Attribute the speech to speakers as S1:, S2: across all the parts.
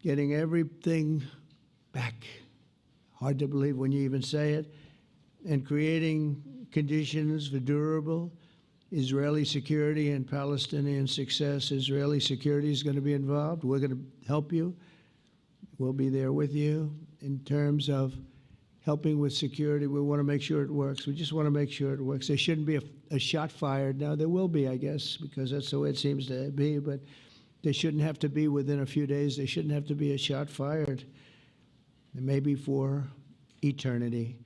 S1: getting everything back. Hard to believe when you even say it. And creating conditions for durable Israeli security and Palestinian success. Israeli security is going to be involved. We're going to help you. We'll be there with you in terms of helping with security. We want to make sure it works. We just want to make sure it works. There shouldn't be a shot fired. Now, there will be, I guess, because that's the way it seems to be, but there shouldn't have to be within a few days. There shouldn't have to be a shot fired. And maybe for eternity.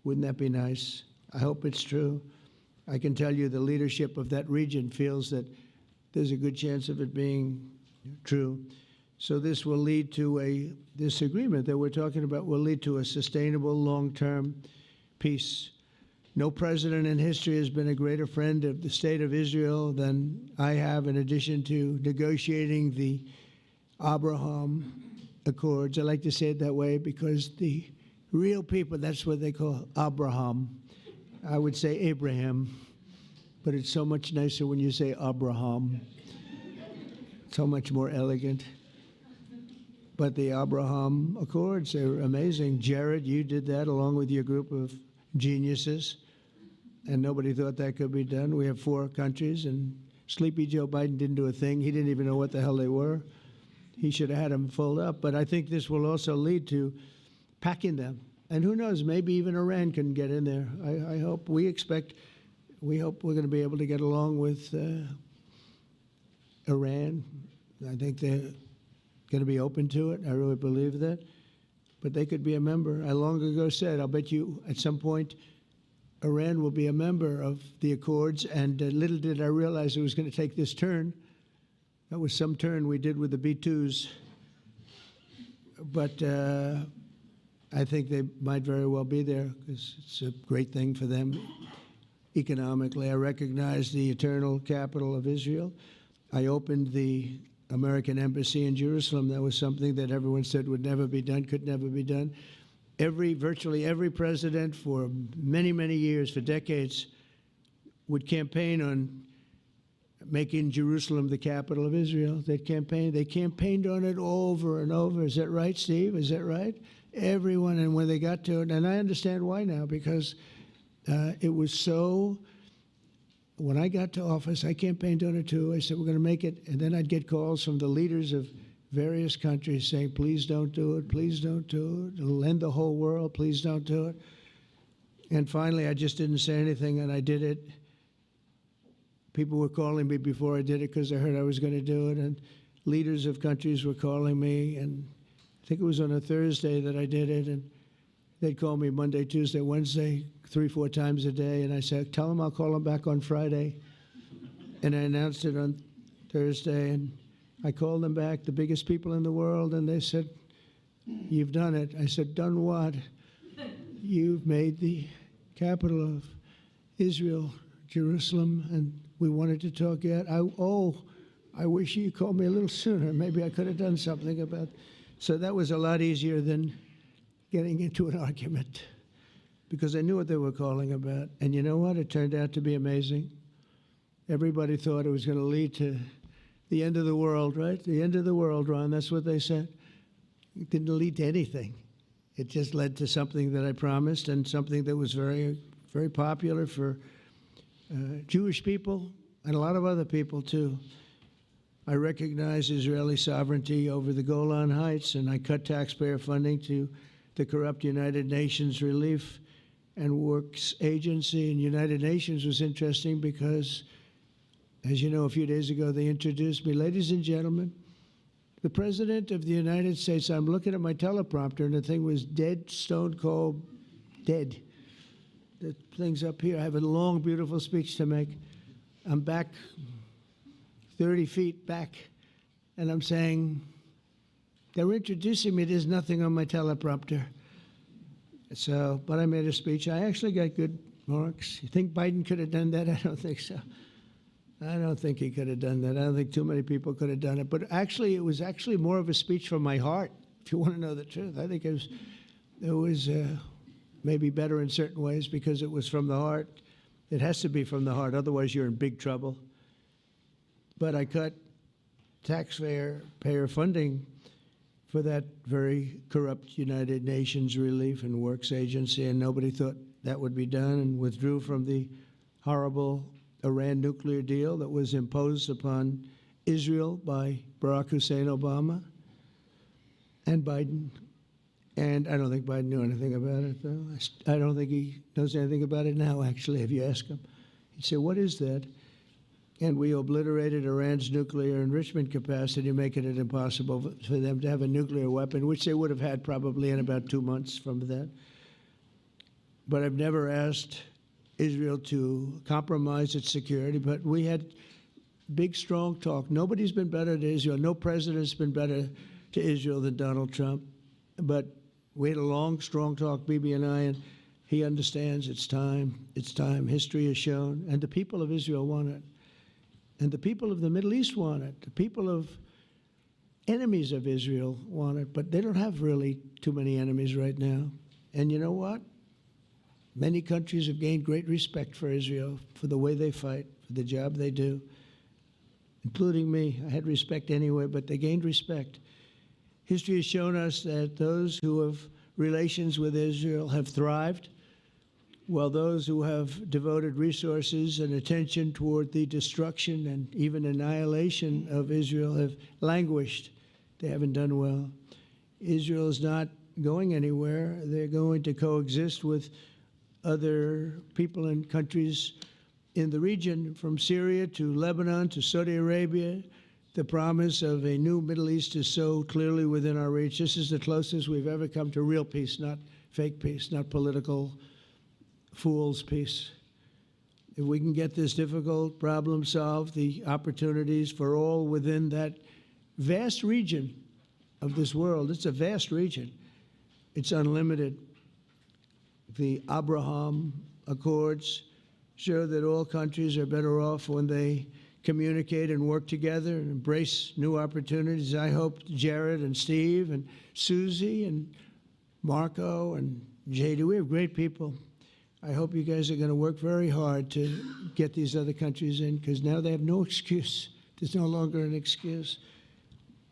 S1: Wouldn't that be nice? I hope it's true. I can tell you the leadership of that region feels that there's a good chance of it being true. So this will lead to this agreement that we're talking about will lead to a sustainable long-term peace. No president in history has been a greater friend of the state of Israel than I have, in addition to negotiating the Abraham Accords. I like to say it that way because the real people, that's what they call Abraham. I would say Abraham, but it's so much nicer when you say Abraham. So much more elegant. But the Abraham Accords, they're amazing. Jared, you did that along with your group of geniuses, and nobody thought that could be done. We have 4 countries, and Sleepy Joe Biden didn't do a thing. He didn't even know what the hell they were. He should have had them filled up. But I think this will also lead to packing them. And who knows, maybe even Iran can get in there. I hope, we hope we're going to be able to get along with Iran. I think they're going to be open to it. I really believe that. But they could be a member. I long ago said, I'll bet you at some point Iran will be a member of the Accords. And little did I realize it was going to take this turn. That was some turn we did with the B-2s. But I think they might very well be there because it's a great thing for them economically. I recognize the eternal capital of Israel. I opened the American embassy in Jerusalem. That was something that everyone said would never be done, could never be done. Virtually every president for many, many years, for decades, would campaign on making Jerusalem the capital of Israel. They campaigned on it over and over. Is that right, Steve? Is that right? Everyone, and when they got to it, and I understand why now, because it was so, when I got to office, I campaigned on it too. I said, we're going to make it, and then I'd get calls from the leaders of various countries saying, please don't do it, please don't do it. It'll end the whole world, please don't do it. And finally, I just didn't say anything, and I did it. People were calling me before I did it because they heard I was going to do it, and leaders of countries were calling me, and I think it was on a Thursday that I did it, and they'd call me Monday, Tuesday, Wednesday, 3-4 times a day, and I said, tell them I'll call them back on Friday. And I announced it on Thursday, and I called them back, the biggest people in the world, and they said, you've done it. I said, done what? You've made the capital of Israel, Jerusalem, and we wanted to talk yet. I wish you called me a little sooner. Maybe I could have done something about it. So that was a lot easier than getting into an argument because I knew what they were calling about. And you know what? It turned out to be amazing. Everybody thought it was going to lead to the end of the world, right? The end of the world, Ron. That's what they said. It didn't lead to anything. It just led to something that I promised and something that was very, very popular for Jewish people and a lot of other people, too. I recognize Israeli sovereignty over the Golan Heights, and I cut taxpayer funding to the corrupt United Nations Relief and Works Agency. And United Nations was interesting because, as you know, a few days ago, they introduced me. Ladies and gentlemen, the President of the United States, I'm looking at my teleprompter, and the thing was dead, stone cold, dead. The thing's up here. I have a long, beautiful speech to make. I'm back 30 feet back, and I'm saying, they're introducing me. There's nothing on my teleprompter. So, but I made a speech. I actually got good marks. You think Biden could have done that? I don't think so. I don't think he could have done that. I don't think too many people could have done it. But actually, it was actually more of a speech from my heart, if you want to know the truth. I think it was maybe better in certain ways because it was from the heart. It has to be from the heart. Otherwise, you're in big trouble. But I cut taxpayer funding for that very corrupt United Nations Relief and Works Agency, and nobody thought that would be done, and withdrew from the horrible Iran nuclear deal that was imposed upon Israel by Barack Hussein Obama and Biden. And I don't think Biden knew anything about it, though. I don't think he knows anything about it now, actually, if you ask him. He'd say, what is that? And we obliterated Iran's nuclear enrichment capacity, making it impossible for them to have a nuclear weapon, which they would have had probably in about 2 months from that. But I've never asked Israel to compromise its security, but we had big, strong talk. Nobody's been better to Israel. No president's been better to Israel than Donald Trump. But we had a long, strong talk, Bibi and I, and he understands it's time. It's time. History has shown. And the people of Israel want it. And the people of the Middle East want it. The people of enemies of Israel want it. But they don't have really too many enemies right now. And you know what? Many countries have gained great respect for Israel, for the way they fight, for the job they do, including me. I had respect anyway, but they gained respect. History has shown us that those who have relations with Israel have thrived, while those who have devoted resources and attention toward the destruction and even annihilation of Israel have languished. They haven't done well. Israel is not going anywhere. They're going to coexist with other people and countries in the region, from Syria to Lebanon to Saudi Arabia. The promise of a new Middle East is so clearly within our reach. This is the closest we've ever come to real peace, not fake peace, not political fool's peace. If we can get this difficult problem solved, the opportunities for all within that vast region of this world, it's a vast region, it's unlimited. The Abraham Accords show that all countries are better off when they communicate and work together and embrace new opportunities. I hope Jared and Steve and Susie and Marco and JD, we have great people. I hope you guys are going to work very hard to get these other countries in, because now they have no excuse. There's no longer an excuse.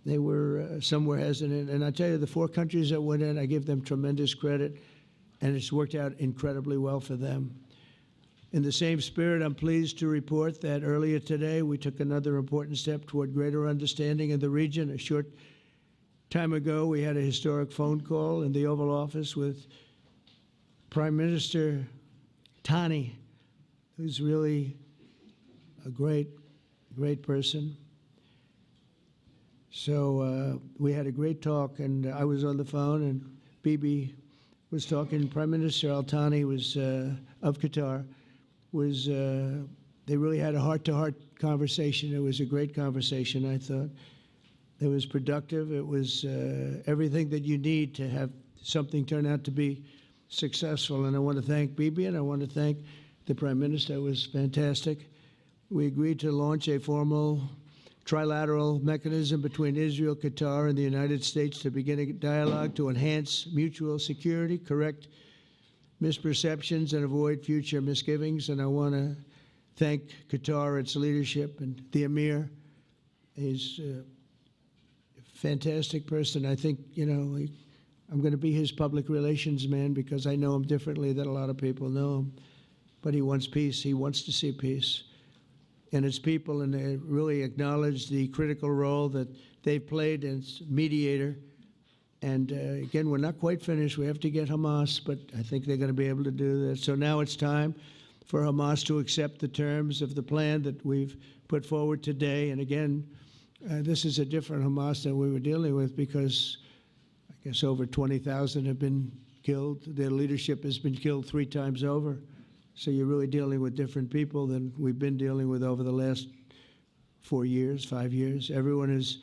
S1: They were some were hesitant. And I tell you, the 4 countries that went in, I give them tremendous credit, and it's worked out incredibly well for them. In the same spirit, I'm pleased to report that earlier today we took another important step toward greater understanding in the region. A short time ago, we had a historic phone call in the Oval Office with Prime Minister Tani, who's really a great, great person. So we had a great talk, and I was on the phone, and Bibi was talking. Prime Minister Al Thani was of Qatar. They really had a heart-to-heart conversation. It was a great conversation, I thought. It was productive. It was everything that you need to have something turn out to be successful. And I want to thank Bibi, and I want to thank the Prime Minister. It was fantastic. We agreed to launch a formal trilateral mechanism between Israel, Qatar, and the United States to begin a dialogue to enhance mutual security, correct misperceptions, and avoid future misgivings. And I want to thank Qatar, its leadership, and the Emir. He's a fantastic person. I think, I'm going to be his public relations man because I know him differently than a lot of people know him. But he wants peace. He wants to see peace. And his people, and they really acknowledge the critical role that they've played as mediator. And again, we're not quite finished. We have to get Hamas, but I think they're going to be able to do that. So now it's time for Hamas to accept the terms of the plan that we've put forward today. And again, this is a different Hamas than we were dealing with, because I guess over 20,000 have been killed. Their leadership has been killed 3 times over. So you're really dealing with different people than we've been dealing with over the last 4 years, 5 years. Everyone has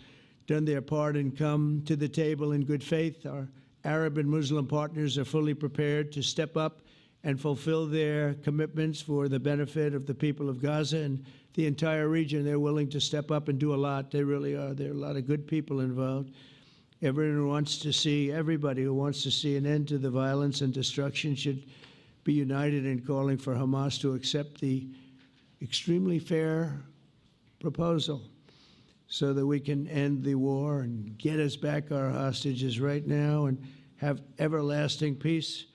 S1: done their part and come to the table in good faith. Our Arab and Muslim partners are fully prepared to step up and fulfill their commitments for the benefit of the people of Gaza and the entire region. They're willing to step up and do a lot. They really are. There are a lot of good people involved. Everybody who wants to see an end to the violence and destruction should be united in calling for Hamas to accept the extremely fair proposal. so that we can end the war and get us back our hostages right now and have everlasting peace.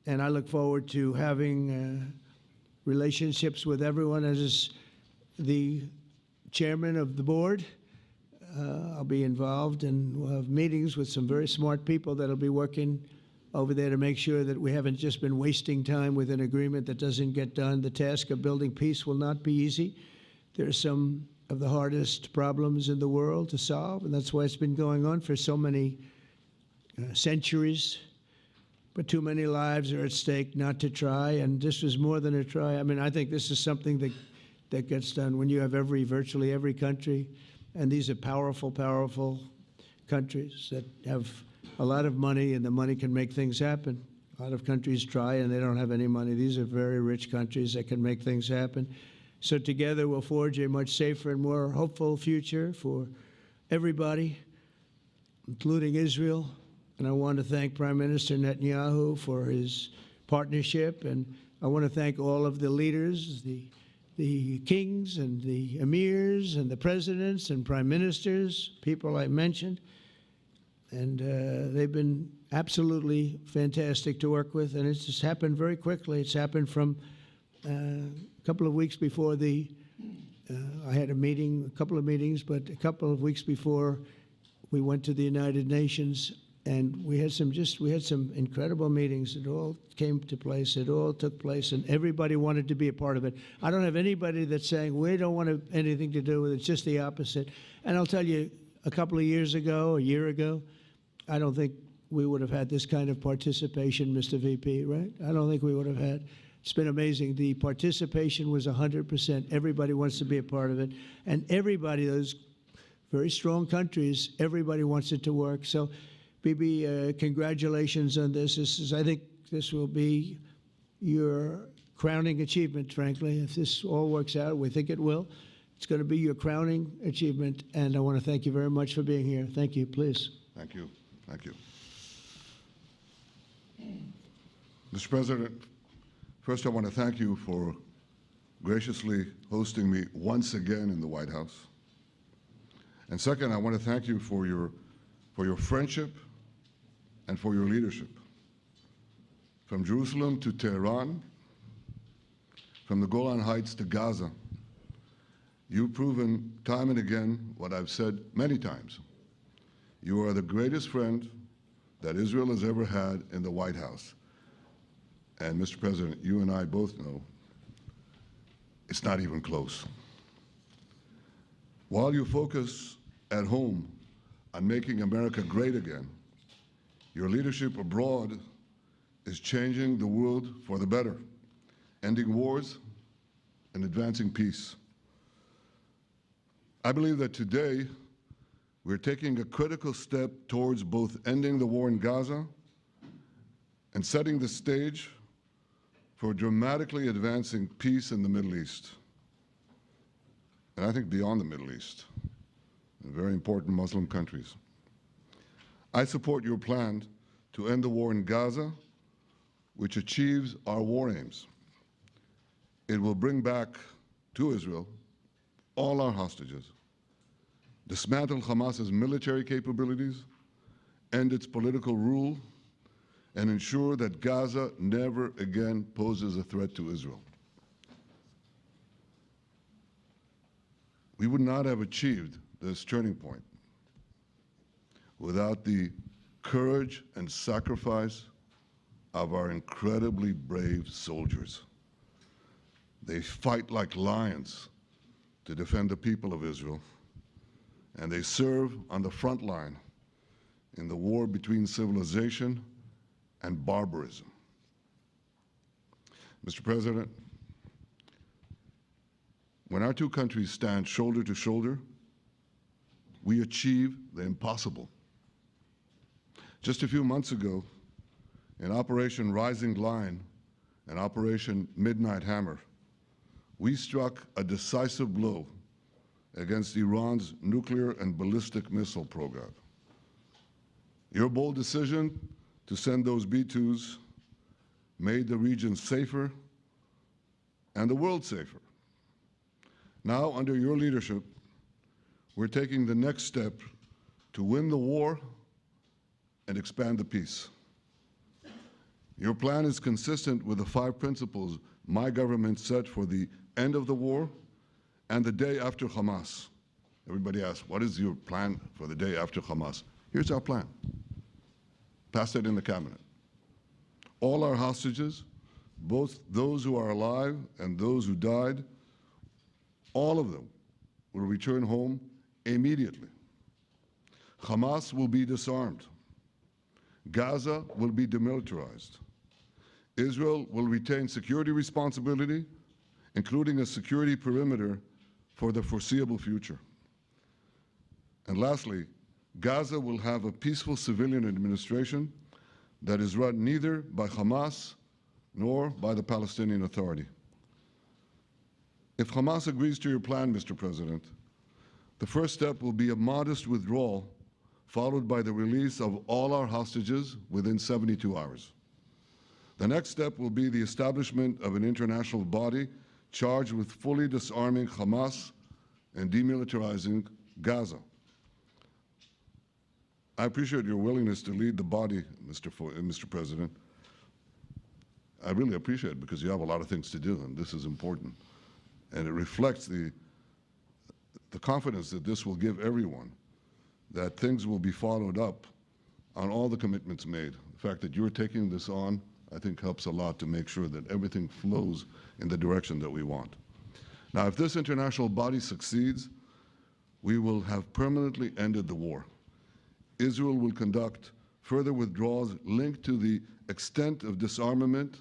S1: And I look forward to having relationships with everyone. As the chairman of the board, I'll be involved, and we'll have meetings with some very smart people that'll be working over there to make sure that we haven't just been wasting time with an agreement that doesn't get done. The task of building peace will not be easy. There are some of the hardest problems in the world to solve, and that's why it's been going on for so many centuries. But too many lives are at stake not to try, and this was more than a try. I mean, I think this is something that gets done when you have virtually every country, and these are powerful, powerful countries that have a lot of money, and the money can make things happen. A lot of countries try, and they don't have any money. These are very rich countries that can make things happen. So together we'll forge a much safer and more hopeful future for everybody, including Israel. And I want to thank Prime Minister Netanyahu for his partnership. And I want to thank all of the leaders, the kings and the emirs and the presidents and prime ministers, people I mentioned. And they've been absolutely fantastic to work with. And it's just happened very quickly. It's happened from a couple of weeks before I had a couple of meetings, but a couple of weeks before we went to the United Nations, and we had some incredible meetings. It all came to place. It all took place, and everybody wanted to be a part of it. I don't have anybody that's saying we don't want anything to do with it. It's just the opposite. And I'll tell you, a couple of years ago, a year ago, I don't think we would have had this kind of participation, Mr. VP, right? I don't think we would have had. It's been amazing. The participation was 100%. Everybody wants to be a part of it. And everybody, those very strong countries, everybody wants it to work. So, Bibi, congratulations on this. I think this will be your crowning achievement, frankly. If this all works out, we think it will. It's going to be your crowning achievement. And I want to thank you very much for being here. Thank you. Please.
S2: Thank you. Thank you. Mr. President, first, I want to thank you for graciously hosting me once again in the White House. And second, I want to thank you for your friendship and for your leadership. From Jerusalem to Tehran, from the Golan Heights to Gaza, you've proven time and again what I've said many times. You are the greatest friend that Israel has ever had in the White House. And Mr. President, you and I both know it's not even close. While you focus at home on making America great again, your leadership abroad is changing the world for the better, ending wars and advancing peace. I believe that today we're taking a critical step towards both ending the war in Gaza and setting the stage for dramatically advancing peace in the Middle East, and I think beyond the Middle East, in very important Muslim countries. I support your plan to end the war in Gaza, which achieves our war aims. It will bring back to Israel all our hostages, dismantle Hamas's military capabilities, end its political rule, and ensure that Gaza never again poses a threat to Israel. We would not have achieved this turning point without the courage and sacrifice of our incredibly brave soldiers. They fight like lions to defend the people of Israel, and they serve on the front line in the war between civilization and barbarism. Mr. President, when our two countries stand shoulder to shoulder, we achieve the impossible. Just a few months ago, in Operation Rising Lion and Operation Midnight Hammer, we struck a decisive blow against Iran's nuclear and ballistic missile program. Your bold decision to send those B-2s made the region safer and the world safer. Now, under your leadership, we're taking the next step to win the war and expand the peace. Your plan is consistent with the 5 principles my government set for the end of the war and the day after Hamas. Everybody asks, what is your plan for the day after Hamas? Here's our plan. Passed it in the cabinet. All our hostages, both those who are alive and those who died, all of them will return home immediately. Hamas will be disarmed. Gaza will be demilitarized. Israel will retain security responsibility, including a security perimeter for the foreseeable future. And lastly, Gaza will have a peaceful civilian administration that is run neither by Hamas nor by the Palestinian Authority. If Hamas agrees to your plan, Mr. President, the first step will be a modest withdrawal, followed by the release of all our hostages within 72 hours. The next step will be the establishment of an international body charged with fully disarming Hamas and demilitarizing Gaza. I appreciate your willingness to lead the body, Mr. President. I really appreciate it because you have a lot of things to do, and this is important. And it reflects the confidence that this will give everyone, that things will be followed up on all the commitments made. The fact that you're taking this on, I think, helps a lot to make sure that everything flows in the direction that we want. Now, if this international body succeeds, we will have permanently ended the war. Israel will conduct further withdrawals linked to the extent of disarmament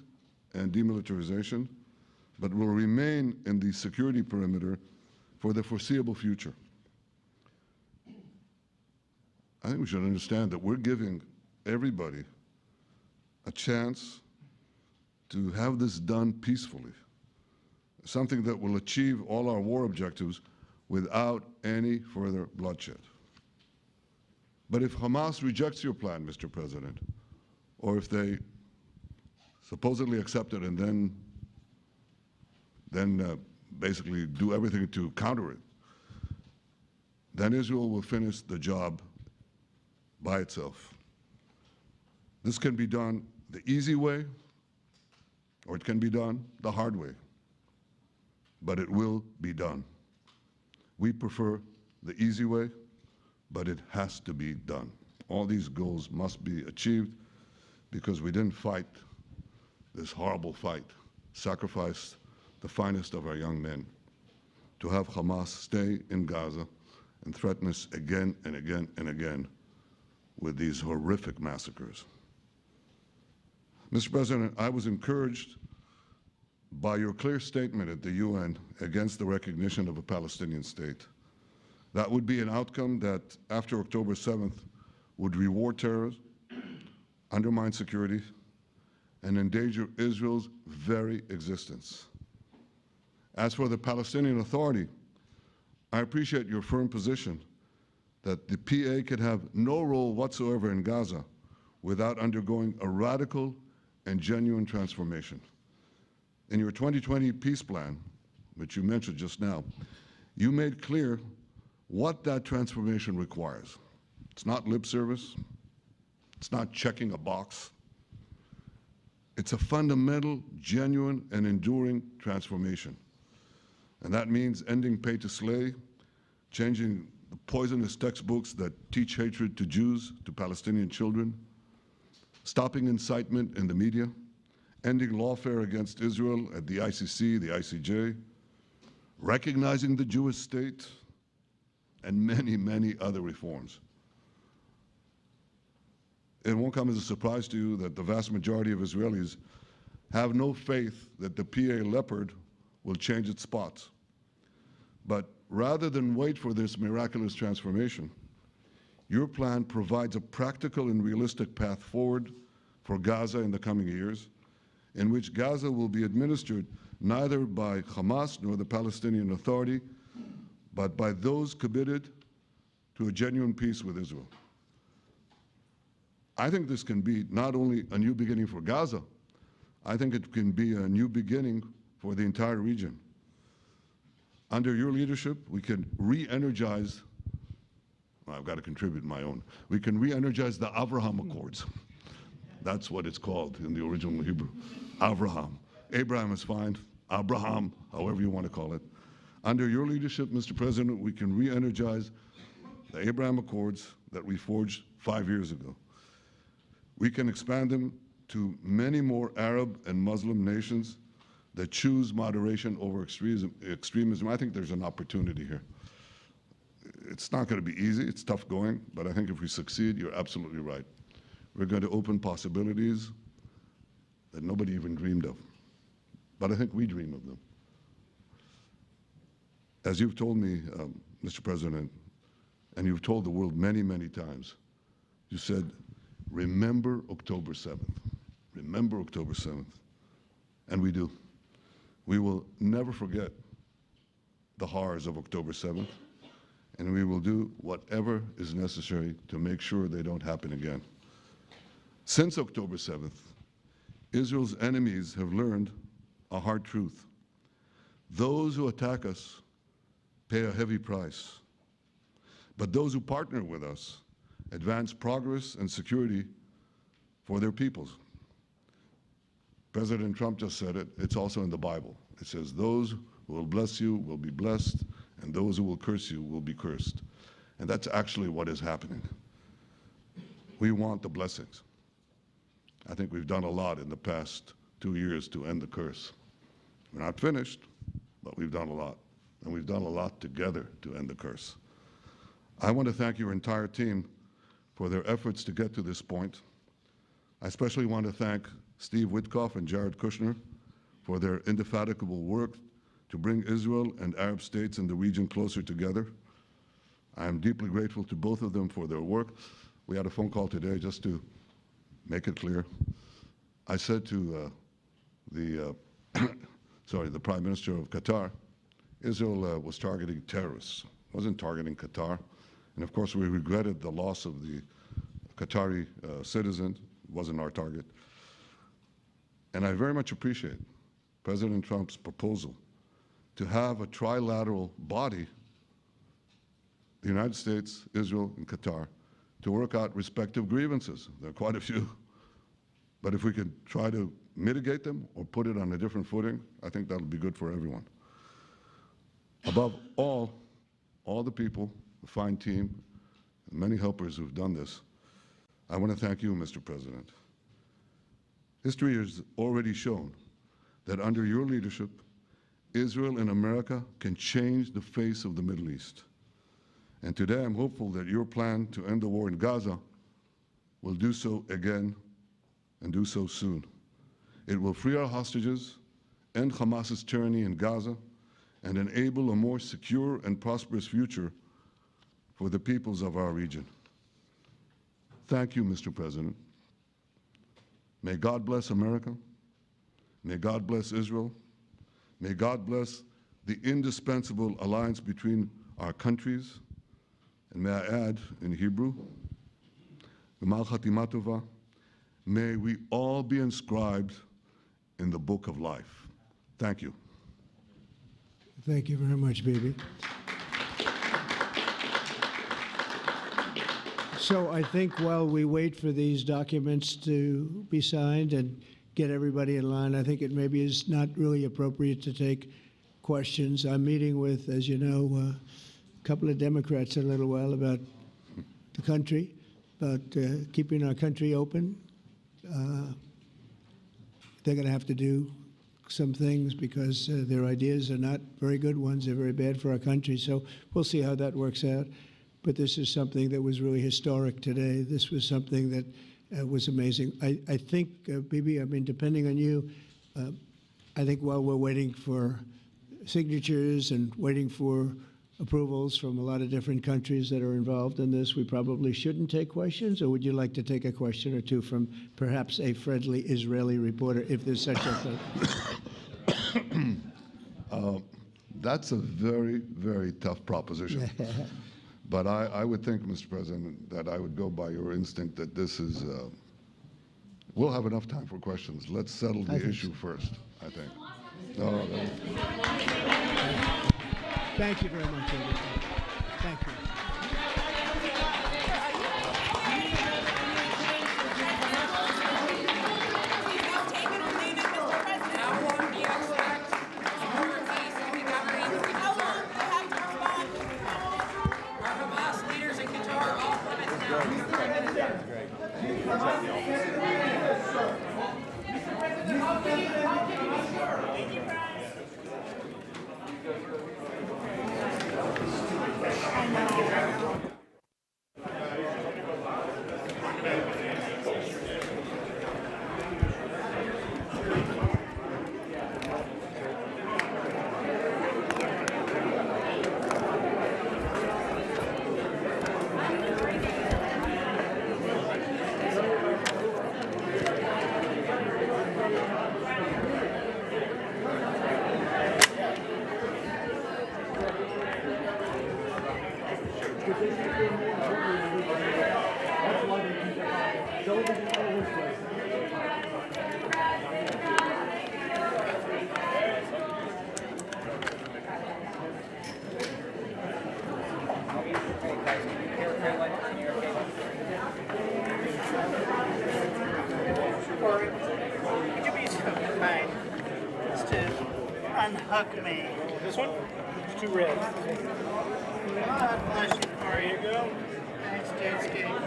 S2: and demilitarization, but will remain in the security perimeter for the foreseeable future. I think we should understand that we're giving everybody a chance to have this done peacefully, something that will achieve all our war objectives without any further bloodshed. But if Hamas rejects your plan, Mr. President, or if they supposedly accept it and then basically do everything to counter it, then Israel will finish the job by itself. This can be done the easy way, or it can be done the hard way, but it will be done. We prefer the easy way, but it has to be done. All these goals must be achieved because we didn't fight this horrible fight, sacrifice the finest of our young men to have Hamas stay in Gaza and threaten us again and again and again with these horrific massacres. Mr. President, I was encouraged by your clear statement at the UN against the recognition of a Palestinian state. That would be an outcome that, after October 7th, would reward terrorism, undermine security, and endanger Israel's very existence. As for the Palestinian Authority, I appreciate your firm position that the PA could have no role whatsoever in Gaza without undergoing a radical and genuine transformation. In your 2020 peace plan, which you mentioned just now, you made clear what that transformation requires. It's not lip service. It's not checking a box. It's a fundamental, genuine, and enduring transformation. And that means ending pay to slay, changing the poisonous textbooks that teach hatred to Jews, to Palestinian children, stopping incitement in the media, ending lawfare against Israel at the ICC, the ICJ, recognizing the Jewish state, and many, many other reforms. It won't come as a surprise to you that the vast majority of Israelis have no faith that the PA Leopard will change its spots. But rather than wait for this miraculous transformation, your plan provides a practical and realistic path forward for Gaza in the coming years, in which Gaza will be administered neither by Hamas nor the Palestinian Authority, but by those committed to a genuine peace with Israel. I think this can be not only a new beginning for Gaza, I think it can be a new beginning for the entire region. Under your leadership, we can re-energize I've got to contribute my own. We can re-energize the Abraham Accords. That's what it's called in the original Hebrew. Abraham. Abraham is fine. Abraham, however you want to call it. Under your leadership, Mr. President, we can re-energize the Abraham Accords that we forged 5 years ago. We can expand them to many more Arab and Muslim nations that choose moderation over extremism. I think there's an opportunity here. It's not going to be easy. It's tough going. But I think if we succeed, you're absolutely right. We're going to open possibilities that nobody even dreamed of. But I think we dream of them. As you've told me, Mr. President, and you've told the world many, many times, you said, remember October 7th. Remember October 7th. And we do. We will never forget the horrors of October 7th, and we will do whatever is necessary to make sure they don't happen again. Since October 7th, Israel's enemies have learned a hard truth. Those who attack us pay a heavy price, but those who partner with us advance progress and security for their peoples. President Trump just said it. It's also in the Bible. It says, those who will bless you will be blessed, and those who will curse you will be cursed. And that's actually what is happening. We want the blessings. I think we've done a lot in the past 2 years to end the curse. We're not finished, but we've done a lot. And we've done a lot together to end the curse. I want to thank your entire team for their efforts to get to this point. I especially want to thank Steve Witkoff and Jared Kushner for their indefatigable work to bring Israel and Arab states in the region closer together. I am deeply grateful to both of them for their work. We had a phone call today just to make it clear. I said to the Prime Minister of Qatar, Israel was targeting terrorists, wasn't targeting Qatar. And of course, we regretted the loss of the Qatari citizen, wasn't our target. And I very much appreciate President Trump's proposal to have a trilateral body, the United States, Israel, and Qatar, to work out respective grievances. There are quite a few. But if we could try to mitigate them or put it on a different footing, I think that'll be good for everyone. Above all the people, the fine team, and many helpers who've done this, I want to thank you, Mr. President. History has already shown that under your leadership, Israel and America can change the face of the Middle East. And today I'm hopeful that your plan to end the war in Gaza will do so again and do so soon. It will free our hostages, end Hamas's tyranny in Gaza, and enable a more secure and prosperous future for the peoples of our region. Thank you, Mr. President. May God bless America. May God bless Israel. May God bless the indispensable alliance between our countries. And may I add in Hebrew, G'mal Chatima Tova, may we all be inscribed in the book of life. Thank you.
S1: Thank you very much, Bibi. So I think while we wait for these documents to be signed and get everybody in line, I think it maybe is not really appropriate to take questions. I'm meeting with, as you know, a couple of Democrats in a little while about the country, about keeping our country open. They're going to have to do some things because their ideas are not very good ones. They're very bad for our country. So we'll see how that works out. But this is something that was really historic today. This was something that was amazing. I think, Bibi, I mean, depending on you, I think while we're waiting for signatures and waiting for approvals from a lot of different countries that are involved in this, we probably shouldn't take questions, or would you like to take a question or two from perhaps a friendly Israeli reporter, if there's such a thing?
S2: That's a very, very tough proposition. But I would think, Mr. President, that I would go by your instinct that this is, we'll have enough time for questions. Let's settle the issue first, I think. No.
S1: Thank you very much, everybody. Thank you.
S3: Corey, would you be so kind as to unhook me?
S4: This one? It's too red.
S3: God bless you, Corey. Here you go. Thanks, James.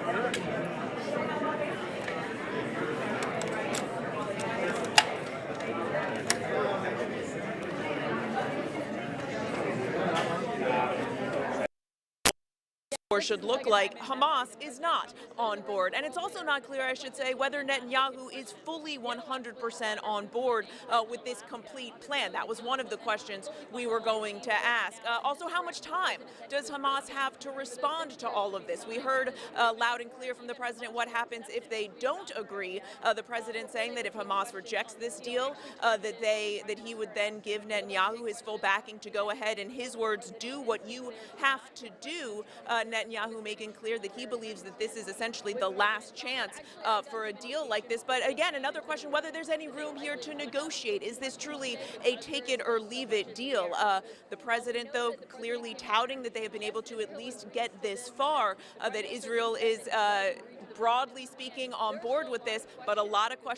S5: Or should look like. Hamas is not on board. And it's also not clear, I should say, whether Netanyahu is fully 100% on board with this complete plan. That was one of the questions we were going to ask. Also, how much time does Hamas have to respond to all of this? We heard loud and clear from the president what happens if they don't agree. The president saying that if Hamas rejects this deal, that he would then give Netanyahu his full backing to go ahead, in his words, do what you have to do. Netanyahu making clear that he believes that this is essentially the last chance for a deal like this. But again, another question, whether there's any room here to negotiate. Is this truly a take it or leave it deal? The president, though, clearly touting that they have been able to at least get this far, that Israel is, broadly speaking, on board with this, but a lot of questions